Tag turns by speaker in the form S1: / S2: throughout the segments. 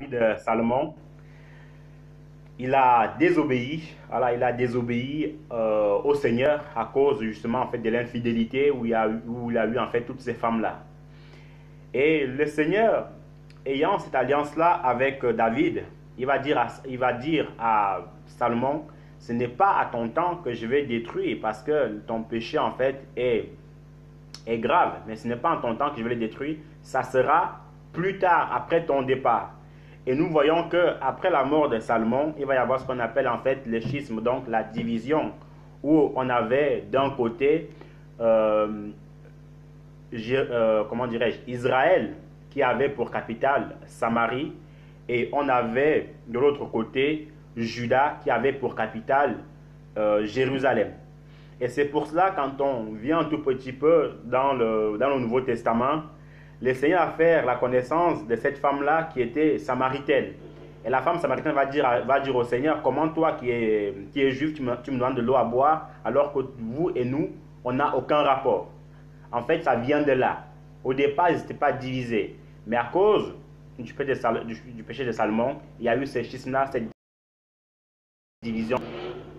S1: de Salomon, il a désobéi, voilà, il a désobéi au Seigneur à cause justement en fait de l'infidélité où il a eu en fait toutes ces femmes-là. Et le Seigneur, ayant cette alliance-là avec David, il va dire à Salomon, ce n'est pas à ton temps que je vais détruire parce que ton péché en fait est grave, mais ce n'est pas en ton temps que je vais le détruire, ça sera plus tard, après ton départ. Et nous voyons que après la mort de Salomon, il va y avoir ce qu'on appelle en fait le schisme, donc la division, où on avait d'un côté, euh, comment dirais-je, Israël, qui avait pour capitale Samarie, et on avait de l'autre côté Juda, qui avait pour capitale Jérusalem. Et c'est pour cela, quand on vient un tout petit peu dans le Nouveau Testament, le Seigneur a fait la connaissance de cette femme-là qui était samaritaine. Et la femme samaritaine va dire au Seigneur, comment toi qui es juif, tu me donnes de l'eau à boire, alors que vous et nous, on n'a aucun rapport. En fait, ça vient de là. Au départ, ils n'étaient pas divisés. Mais à cause du péché de Salomon, il y a eu ce schisme-là, cette division.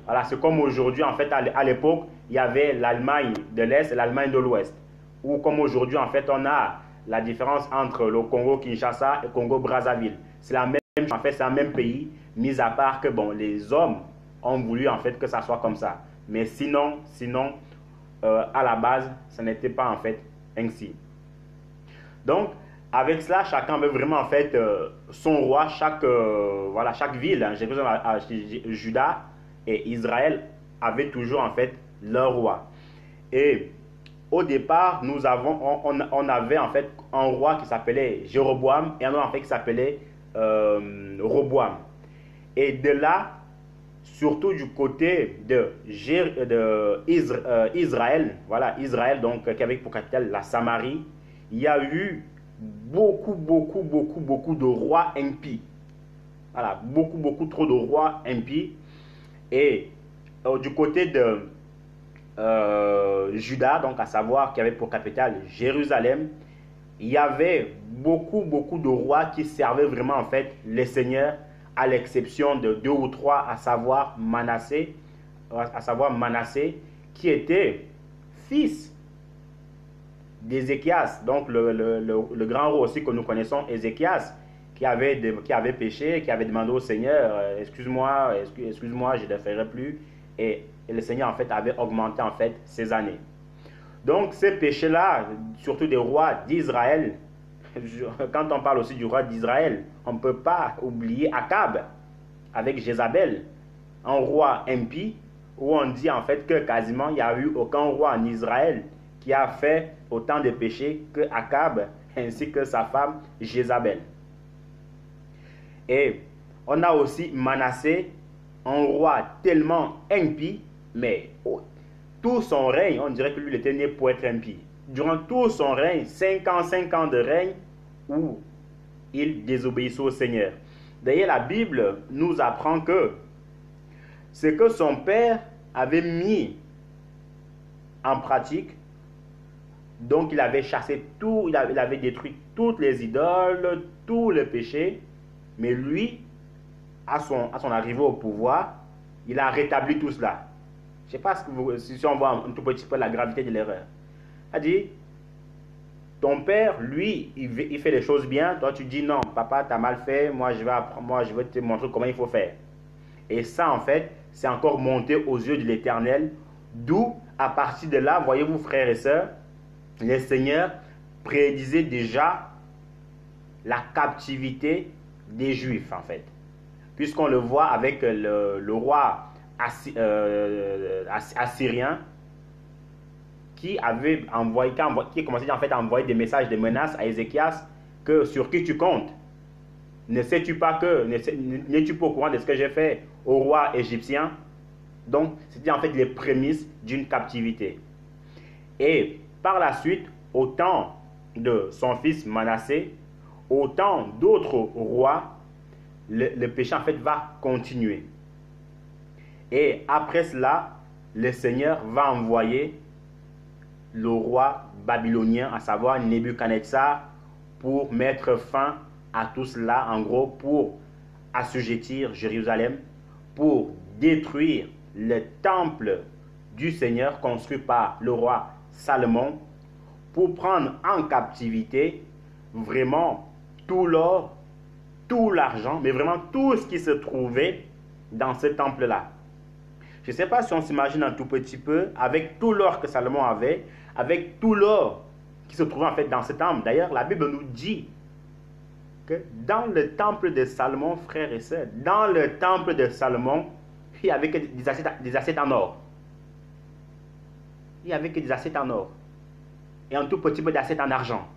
S1: Voilà, c'est comme aujourd'hui, en fait, à l'époque, il y avait l'Allemagne de l'Est et l'Allemagne de l'Ouest. Ou comme aujourd'hui, en fait, on a la différence entre le Congo-Kinshasa et le Congo-Brazzaville. C'est la même chose, en fait, c'est un même pays, mis à part que, bon, les hommes ont voulu, en fait, que ça soit comme ça. Mais sinon, à la base, ça n'était pas, en fait, ainsi. Donc, avec cela, chacun veut vraiment, en fait, son roi, chaque ville, hein, Juda et Israël avaient toujours, en fait, leur roi. Et au départ, on avait, en fait, un roi qui s'appelait Jéroboam et un autre, en fait, qui s'appelait Roboam. Et de là, surtout du côté Israël, voilà, Israël, donc, qui avait pour capitale la Samarie, il y a eu beaucoup de rois impies. Voilà, beaucoup trop de rois impies. Et du côté de Juda, donc à savoir qui avait pour capitale Jérusalem, il y avait beaucoup de rois qui servaient vraiment en fait les seigneurs, à l'exception de deux ou trois, à savoir Manassé, qui était fils d'Ézéchias, donc le grand roi aussi que nous connaissons, Ézéchias, qui avait péché, qui avait demandé au Seigneur, excuse-moi, je ne le ferai plus. Et le Seigneur, en fait, avait augmenté, en fait, ses années. Donc, ces péchés-là, surtout des rois d'Israël, quand on parle aussi du roi d'Israël, on ne peut pas oublier Akab, avec Jézabel, un roi impie, où on dit, en fait, que quasiment, il n'y a eu aucun roi en Israël qui a fait autant de péchés que Akab, ainsi que sa femme Jézabel. Et on a aussi Manassé, un roi tellement impie, mais tout son règne, on dirait que lui, il était né pour être impie. Durant tout son règne, 5 ans de règne, où il désobéissait au Seigneur. D'ailleurs, la Bible nous apprend que ce que son père avait mis en pratique, donc il avait chassé tout, il avait détruit toutes les idoles, tous les péchés, mais lui, à son arrivée au pouvoir, il a rétabli tout cela. Je ne sais pas si on voit un tout petit peu la gravité de l'erreur. Il a dit, ton père, lui, il fait les choses bien. Toi, tu dis non, papa, tu as mal fait. Moi, je vais te montrer comment il faut faire. Et ça, en fait, c'est encore monté aux yeux de l'Éternel. D'où, à partir de là, voyez-vous, frères et sœurs, le Seigneur prédisait déjà la captivité des Juifs, en fait. Puisqu'on le voit avec le roi assyrien qui avait envoyé, qui commençait en fait à envoyer des messages de menaces à Ézéchias, que sur qui tu comptes? N'es-tu pas au courant de ce que j'ai fait au roi égyptien? Donc, c'était en fait les prémices d'une captivité. Et par la suite, au temps de son fils Manassé, au temps d'autres rois, le péché en fait va continuer. Et après cela, le Seigneur va envoyer le roi babylonien, à savoir Nebuchadnezzar, pour mettre fin à tout cela, en gros, pour assujettir Jérusalem, pour détruire le temple du Seigneur construit par le roi Salomon, pour prendre en captivité vraiment tout l'or, tout l'argent, mais vraiment tout ce qui se trouvait dans ce temple-là. Je ne sais pas si on s'imagine un tout petit peu, avec tout l'or que Salomon avait, avec tout l'or qui se trouvait en fait dans ce temple. D'ailleurs, la Bible nous dit que dans le temple de Salomon, frères et sœurs, dans le temple de Salomon, il n'y avait que des assiettes en or. Il n'y avait que des assiettes en or. Et un tout petit peu d'assiettes en argent.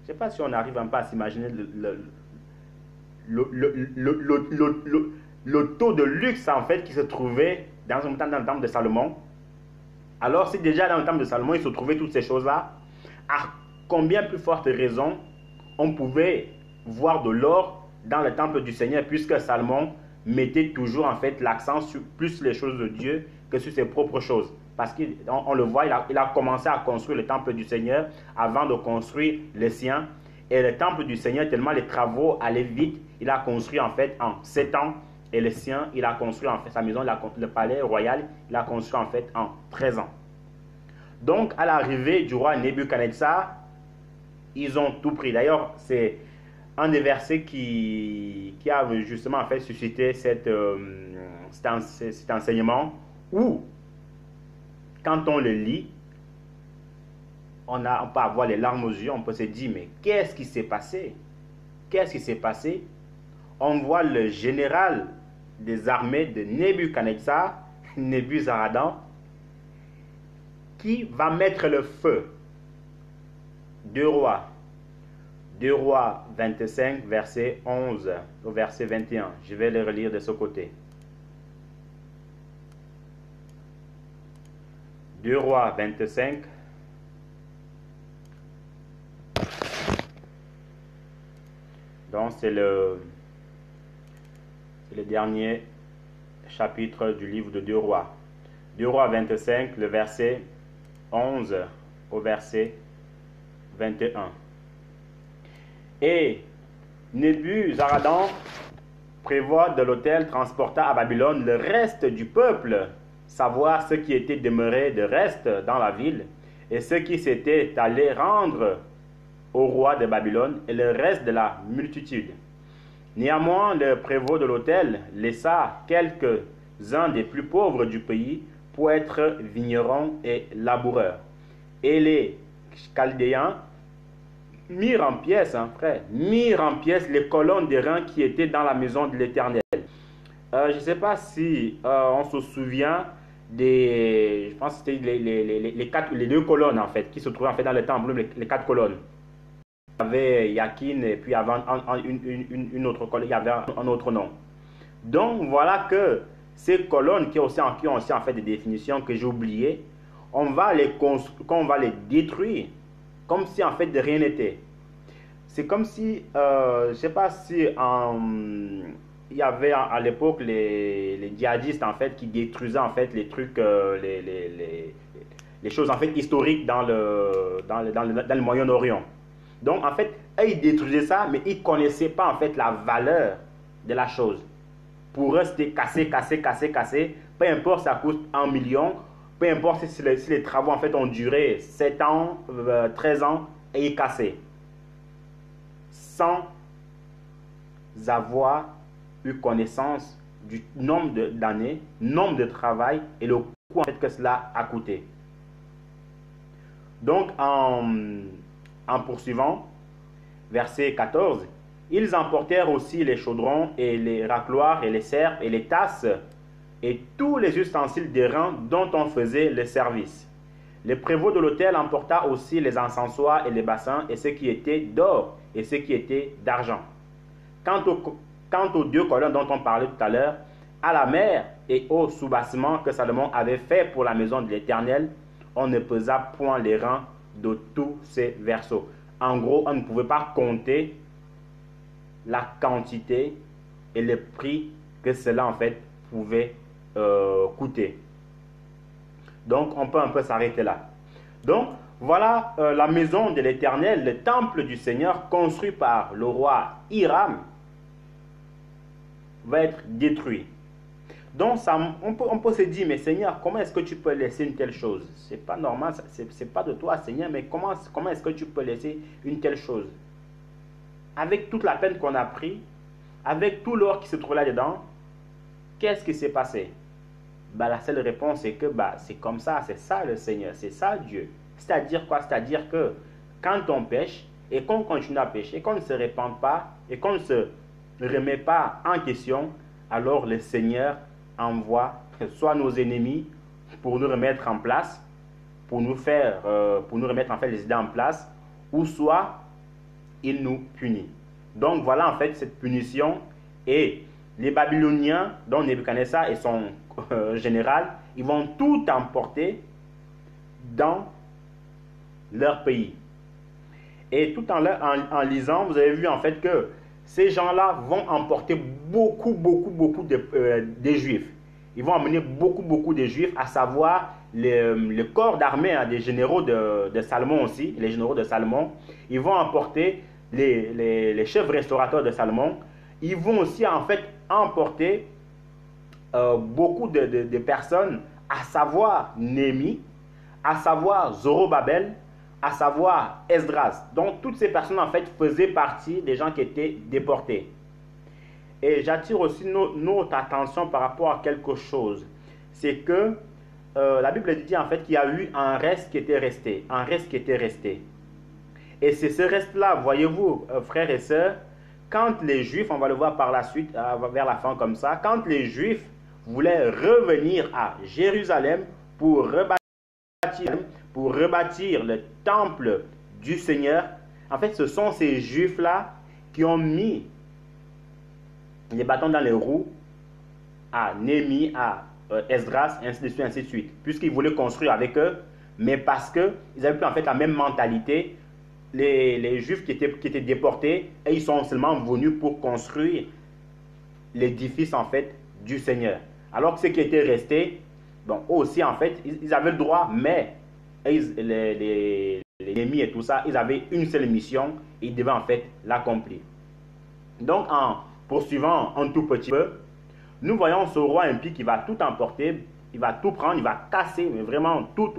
S1: Je ne sais pas si on arrive un peu à s'imaginer le taux de luxe en fait qui se trouvait dans le temple de Salomon. Alors si déjà dans le temple de Salomon il se trouvait toutes ces choses-là, à combien plus forte raison on pouvait voir de l'or dans le temple du Seigneur, puisque Salomon mettait toujours en fait l'accent sur plus les choses de Dieu que sur ses propres choses. Parce qu'on le voit, il a commencé à construire le temple du Seigneur avant de construire le sien. Et le temple du Seigneur, tellement les travaux allaient vite, il a construit en fait en 7 ans. Et le sien, il a construit en fait sa maison, le palais royal, il a construit en fait en 13 ans. Donc à l'arrivée du roi Nebuchadnezzar, ils ont tout pris. D'ailleurs, c'est un des versets qui a justement en fait suscité cet enseignement où, quand on le lit, on peut avoir les larmes aux yeux, on peut se dire, mais qu'est-ce qui s'est passé? Qu'est-ce qui s'est passé? On voit le général des armées de Nebuchadnezzar, Nebuzaradan, qui va mettre le feu. 2 Rois 25, verset 11 au verset 21. Je vais le relire de ce côté. 2 Rois 25. Donc c'est le dernier chapitre du livre de 2 Rois. 2 Rois 25, le verset 11 au verset 21. Et Nebuzaradan, prévôt de l'autel, transporta à Babylone le reste du peuple, savoir ceux qui étaient demeurés de reste dans la ville, et ceux qui s'étaient allés rendre au roi de Babylone, et le reste de la multitude. Néanmoins, le prévôt de l'autel laissa quelques-uns des plus pauvres du pays pour être vignerons et laboureurs. Et les Chaldéens mirent en pièces, mirent en pièces les colonnes d'airain qui étaient dans la maison de l'Éternel. Je ne sais pas si on se souvient je pense que c'était les 2 colonnes en fait, qui se trouvaient en fait dans le temple, les 4 colonnes. Il y avait Yakin et puis avant une autre colonne, il y avait un autre nom. Donc voilà que ces colonnes qui ont aussi en fait des définitions que j'ai oubliées, on va les détruire comme si en fait de rien n'était. C'est comme si, je ne sais pas si il y avait à l'époque les djihadistes en fait qui détruisaient en fait les trucs, les choses en fait historiques dans le Moyen-Orient. Donc en fait, eux ils détruisaient ça, mais ils ne connaissaient pas en fait la valeur de la chose. Pour eux, c'était casser. Peu importe, ça coûte 1 million. Peu importe si les travaux en fait ont duré 7 ans, 13 ans, et ils cassaient. Sans avoir eu connaissance du nombre d'années, nombre de travail et le coût en fait que cela a coûté. Donc, en poursuivant, verset 14, ils emportèrent aussi les chaudrons et les racloirs et les serpes et les tasses et tous les ustensiles d'airain dont on faisait le service. Le prévôt de l'autel emporta aussi les encensoirs et les bassins et ce qui était d'or et ce qui était d'argent. Quant aux 2 colonnes dont on parlait tout à l'heure, à la mer et au soubassement que Salomon avait fait pour la maison de l'Éternel, on ne pesa point les rangs de tous ces verseaux. En gros, on ne pouvait pas compter la quantité et le prix que cela en fait pouvait coûter. Donc on peut un peu s'arrêter là. Donc Voilà la maison de l'Éternel, le temple du Seigneur, construit par le roi Hiram, va être détruit. Donc, on peut se dire, mais Seigneur, comment est-ce que tu peux laisser une telle chose? C'est pas normal, c'est pas de toi, Seigneur, mais comment est-ce que tu peux laisser une telle chose? Avec toute la peine qu'on a pris, avec tout l'or qui se trouve là-dedans, qu'est-ce qui s'est passé? La seule réponse est que c'est comme ça, c'est ça le Seigneur, c'est ça Dieu. C'est-à-dire quoi? C'est-à-dire que quand on pêche et qu'on continue à pêcher, qu'on ne se répand pas et qu'on ne se remet pas en question, alors le Seigneur envoie soit nos ennemis pour nous remettre en place, pour nous remettre en fait les idées en place, ou soit il nous punit. Donc voilà en fait cette punition, et les Babyloniens, dont Nebuchadnezzar et son général, ils vont tout emporter dans leur pays. Et tout en lisant, vous avez vu en fait que ces gens-là vont emporter beaucoup de Juifs. Ils vont emmener beaucoup de Juifs, à savoir le corps d'armée des généraux de Salomon aussi, les généraux de Salomon. Ils vont emporter les chefs restaurateurs de Salomon. Ils vont aussi en fait emporter beaucoup de personnes, à savoir Néhémie, à savoir Zorobabel, à savoir Esdras. Donc toutes ces personnes en fait faisaient partie des gens qui étaient déportés. Et j'attire aussi notre attention par rapport à quelque chose. C'est que la Bible dit en fait qu'il y a eu un reste qui était resté. Un reste qui était resté. Et c'est ce reste-là, voyez-vous, frères et sœurs, quand les Juifs, on va le voir par la suite, vers la fin comme ça, quand les Juifs voulaient revenir à Jérusalem pour rebâtir le temple du Seigneur, en fait, ce sont ces Juifs-là qui ont mis les bâtons dans les roues à Néhémie, à Esdras, ainsi de suite, puisqu'ils voulaient construire avec eux, mais parce qu'ils avaient plus en fait la même mentalité. Les Juifs qui étaient déportés, et ils sont seulement venus pour construire l'édifice en fait du Seigneur. Alors que ceux qui étaient restés, bon, aussi en fait, ils avaient le droit, mais les ennemis et tout ça, ils avaient une seule mission, ils devaient en fait l'accomplir. Donc en poursuivant un tout petit peu, nous voyons ce roi impie qui va tout emporter, il va tout prendre, il va casser, mais vraiment tout.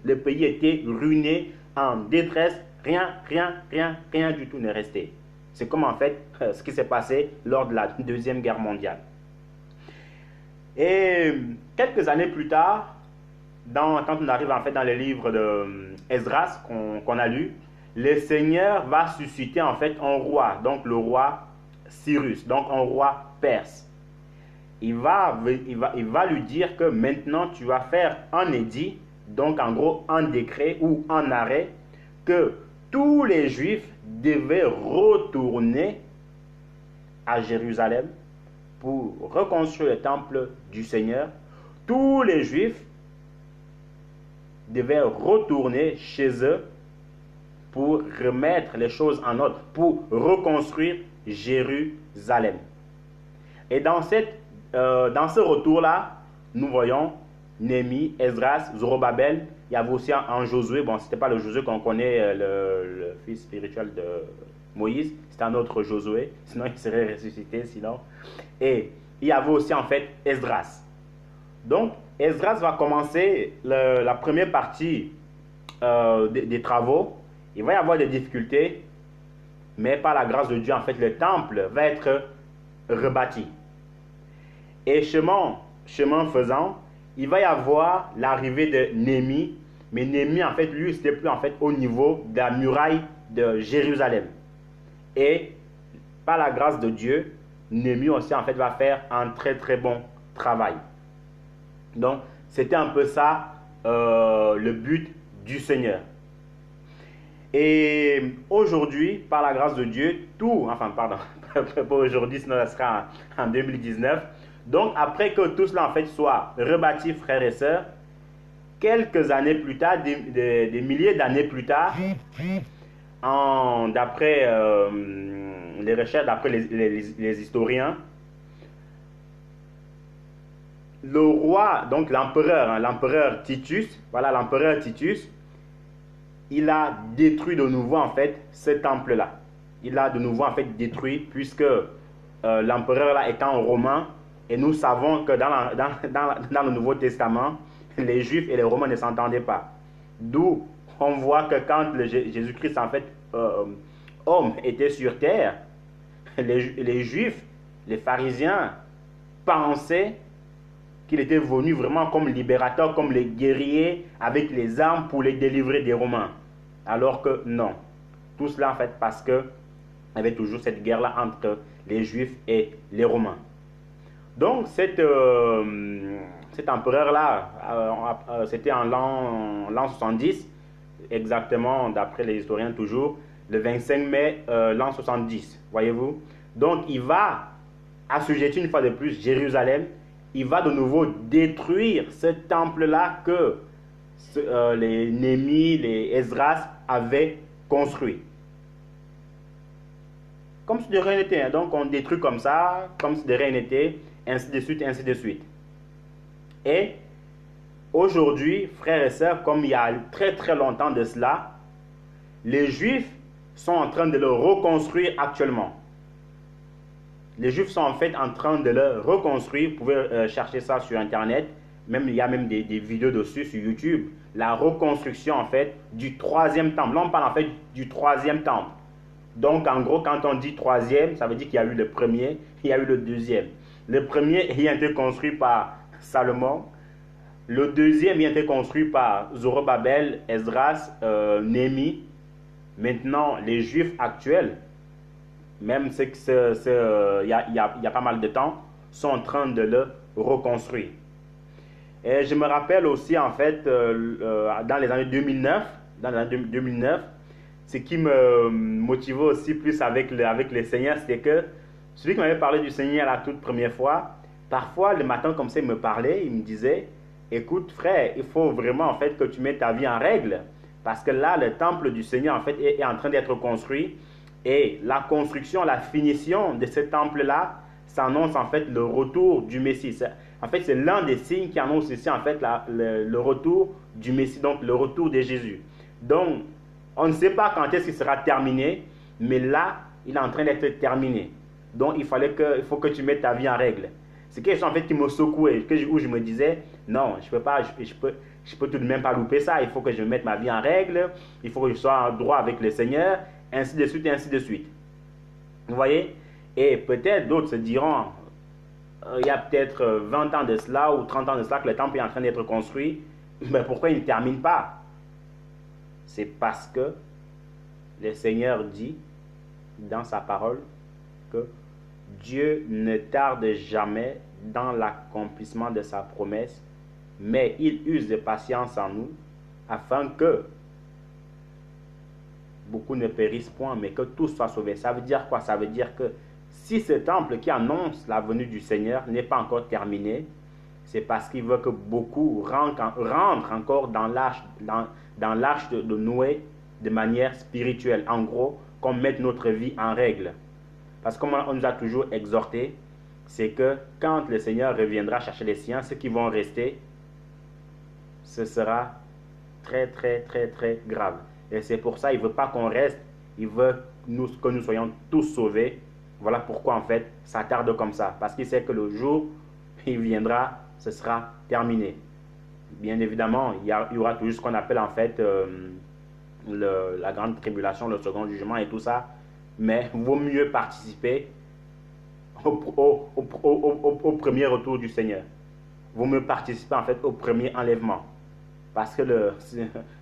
S1: Le pays était ruiné, en détresse, rien du tout n'est resté. C'est comme en fait ce qui s'est passé lors de la Deuxième Guerre mondiale. Et quelques années plus tard, quand on arrive en fait dans le livre de Esdras qu'on a lu, le Seigneur va susciter en fait un roi, donc le roi Cyrus, donc un roi perse. Il va lui dire que maintenant tu vas faire un édit, donc en gros un décret ou un arrêt, que tous les Juifs devaient retourner à Jérusalem pour reconstruire le temple du Seigneur. Tous les Juifs devaient retourner chez eux pour remettre les choses en ordre, pour reconstruire Jérusalem. Et dans ce retour-là, nous voyons Néhémie, Esdras, Zorobabel. Il y avait aussi un Josué. Bon, ce n'était pas le Josué qu'on connaît, le fils spirituel de Moïse. C'était un autre Josué. Sinon, il serait ressuscité. Sinon. Et il y avait aussi en fait Esdras. Donc, Esdras va commencer la première partie des travaux. Il va y avoir des difficultés. Mais par la grâce de Dieu, en fait, le temple va être rebâti. Et chemin faisant, il va y avoir l'arrivée de Néhémie. Mais Néhémie, en fait, lui, c'était plus en fait au niveau de la muraille de Jérusalem. Et par la grâce de Dieu, Néhémie aussi, en fait, va faire un très bon travail. Donc, c'était un peu ça le but du Seigneur. Et aujourd'hui, par la grâce de Dieu, pas aujourd'hui, sinon ça sera en 2019. Donc, après que tout cela en fait soit rebâti, frères et sœurs, quelques années plus tard, des milliers d'années plus tard, d'après les recherches, d'après les historiens, le roi, donc l'empereur Titus, voilà l'empereur Titus, il a détruit de nouveau en fait ce temple-là. Il a de nouveau en fait détruit puisque l'empereur là étant romain, et nous savons que dans le Nouveau Testament, les Juifs et les Romains ne s'entendaient pas. D'où on voit que quand Jésus-Christ en fait homme était sur terre, les Juifs, les pharisiens pensaient qu'il était venu vraiment comme libérateur, comme les guerriers avec les armes pour les délivrer des Romains. Alors que non. Tout cela en fait parce que il y avait toujours cette guerre-là entre les Juifs et les Romains. Donc cet empereur-là, c'était en l'an 70, exactement d'après les historiens toujours, le 25 mai l'an 70, voyez-vous. Donc il va assujettir une fois de plus Jérusalem. Il va de nouveau détruire ce temple-là que les Néhémie, les Esdras avaient construit. Comme si de rien n'était. Hein. Donc on détruit comme ça, comme si de rien n'était, ainsi de suite, ainsi de suite. Et aujourd'hui, frères et sœurs, comme il y a très très longtemps de cela, les Juifs sont en train de le reconstruire actuellement. Les Juifs sont en fait en train de le reconstruire. Vous pouvez chercher ça sur Internet. Même, il y a même des vidéos dessus sur YouTube. La reconstruction en fait du troisième temple. Là, on parle en fait du troisième temple. Donc, en gros, quand on dit troisième, ça veut dire qu'il y a eu le premier, il y a eu le deuxième. Le premier ayant été construit par Salomon. Le deuxième ayant été construit par Zorobabel, Esdras, Néhémie. Maintenant, les Juifs actuels, même il y a pas mal de temps, sont en train de le reconstruire. Et je me rappelle aussi, en fait, dans les années 2009, ce qui me motivait aussi plus avec le Seigneur, c'était que celui qui m'avait parlé du Seigneur la toute première fois, parfois le matin comme ça, il me parlait, il me disait, écoute frère, il faut vraiment en fait que tu mettes ta vie en règle, parce que là, le temple du Seigneur en fait est en train d'être construit, et la construction, la finition de ce temple-là, ça annonce en fait le retour du Messie. En fait, c'est l'un des signes qui annonce ici en fait le retour du Messie, donc le retour de Jésus. Donc, on ne sait pas quand est-ce qu'il sera terminé, mais là, il est en train d'être terminé. Donc, il faut que tu mettes ta vie en règle. C'est quelque chose en fait qui me secouait, où je me disais, non, je peux tout de même pas louper ça, il faut que je mette ma vie en règle, il faut que je sois en droit avec le Seigneur, ainsi de suite et ainsi de suite. Vous voyez? Et peut-être d'autres se diront, il y a peut-être 20 ans de cela ou 30 ans de cela que le temple est en train d'être construit, mais pourquoi il ne termine pas? C'est parce que le Seigneur dit dans sa parole que Dieu ne tarde jamais dans l'accomplissement de sa promesse, mais il use de patience en nous afin que beaucoup ne périssent point, mais que tous soient sauvés. Ça veut dire quoi? Ça veut dire que si ce temple qui annonce la venue du Seigneur n'est pas encore terminé, c'est parce qu'il veut que beaucoup rentrent encore dans l'arche de Noé de manière spirituelle. En gros, qu'on mette notre vie en règle. Parce que comme on nous a toujours exhorté, c'est que quand le Seigneur reviendra chercher les siens, ceux qui vont rester, ce sera très, très, très, très grave. Et c'est pour ça qu'il ne veut pas qu'on reste, il veut que nous soyons tous sauvés. Voilà pourquoi en fait ça tarde comme ça. Parce qu'il sait que le jour où il viendra, ce sera terminé. Bien évidemment, il y aura toujours ce qu'on appelle en fait la grande tribulation, le second jugement et tout ça. Mais il vaut mieux participer au premier retour du Seigneur. Il vaut mieux participer en fait au premier enlèvement. Parce que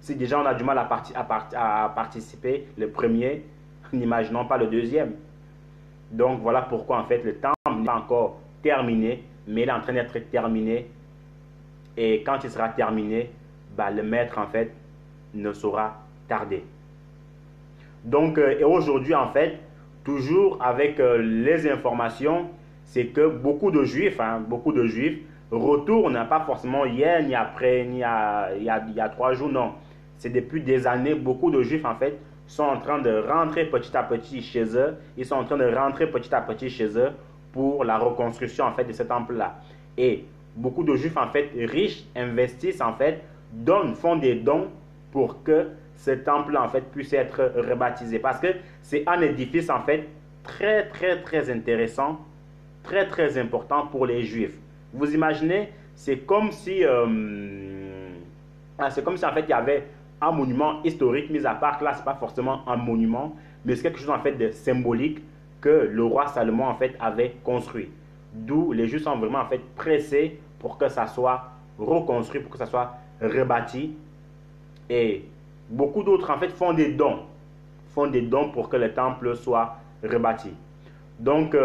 S1: si déjà on a du mal à participer le premier, n'imaginons pas le deuxième. Donc voilà pourquoi en fait le temps n'est pas encore terminé, mais il est en train d'être terminé. Et quand il sera terminé, le maître en fait ne saura tarder. Donc et aujourd'hui en fait, toujours avec les informations, c'est que beaucoup de juifs retournent, pas forcément hier, ni après, ni il y a 3 jours, non. C'est depuis des années, beaucoup de juifs en fait sont en train de rentrer petit à petit chez eux. Ils sont en train de rentrer petit à petit chez eux pour la reconstruction en fait de ce temple-là. Et beaucoup de juifs en fait riches investissent en fait, font des dons pour que ce temple en fait puisse être rebaptisé. Parce que c'est un édifice en fait très intéressant, très important pour les Juifs. Vous imaginez, c'est comme si en fait il y avait un monument historique, mis à part que là c'est pas forcément un monument, mais c'est quelque chose en fait de symbolique que le roi Salomon en fait avait construit. D'où les Juifs sont vraiment en fait pressés pour que ça soit reconstruit, pour que ça soit rebâti. Et beaucoup d'autres en fait font des dons pour que le temple soit rebâti. Donc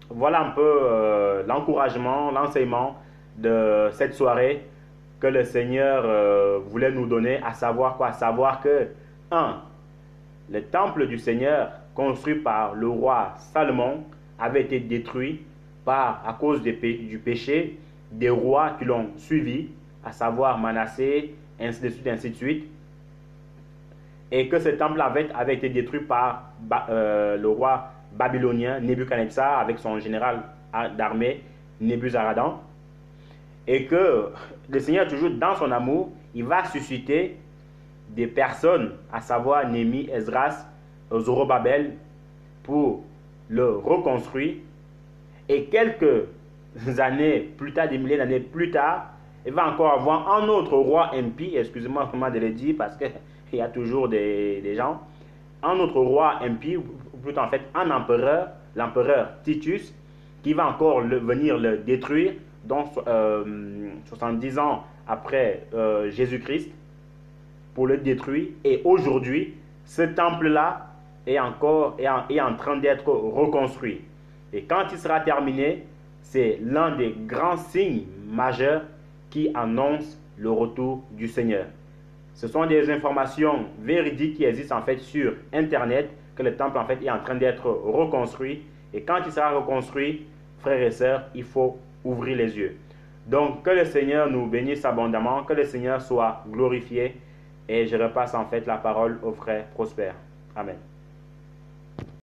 S1: voilà un peu l'encouragement, l'enseignement de cette soirée que le Seigneur voulait nous donner, à savoir quoi? À savoir que, le temple du Seigneur construit par le roi Salomon avait été détruit à cause du péché des rois qui l'ont suivi, à savoir Manassé, ainsi de suite. Et que ce temple avait été détruit par le roi babylonien Nebuchadnezzar avec son général d'armée Nebuzaradan. Et que le Seigneur, toujours dans son amour, il va susciter des personnes, à savoir Néhémie, Esdras, Zorobabel, pour le reconstruire. Et quelques années plus tard, des milliers d'années plus tard, il va encore avoir un autre roi impie, excusez-moi comment de le dire, parce qu'il y a toujours des gens, un autre roi impie, ou plutôt en fait un empereur, l'empereur Titus, qui va encore venir le détruire, donc 70 ans après Jésus-Christ, pour le détruire. Et aujourd'hui, ce temple-là est en train d'être reconstruit. Et quand il sera terminé, c'est l'un des grands signes majeurs qui annonce le retour du Seigneur. Ce sont des informations véridiques qui existent en fait sur Internet, que le temple en fait est en train d'être reconstruit. Et quand il sera reconstruit, frères et sœurs, il faut ouvrir les yeux. Donc, que le Seigneur nous bénisse abondamment, que le Seigneur soit glorifié. Et je repasse en fait la parole au frère Prosper. Amen.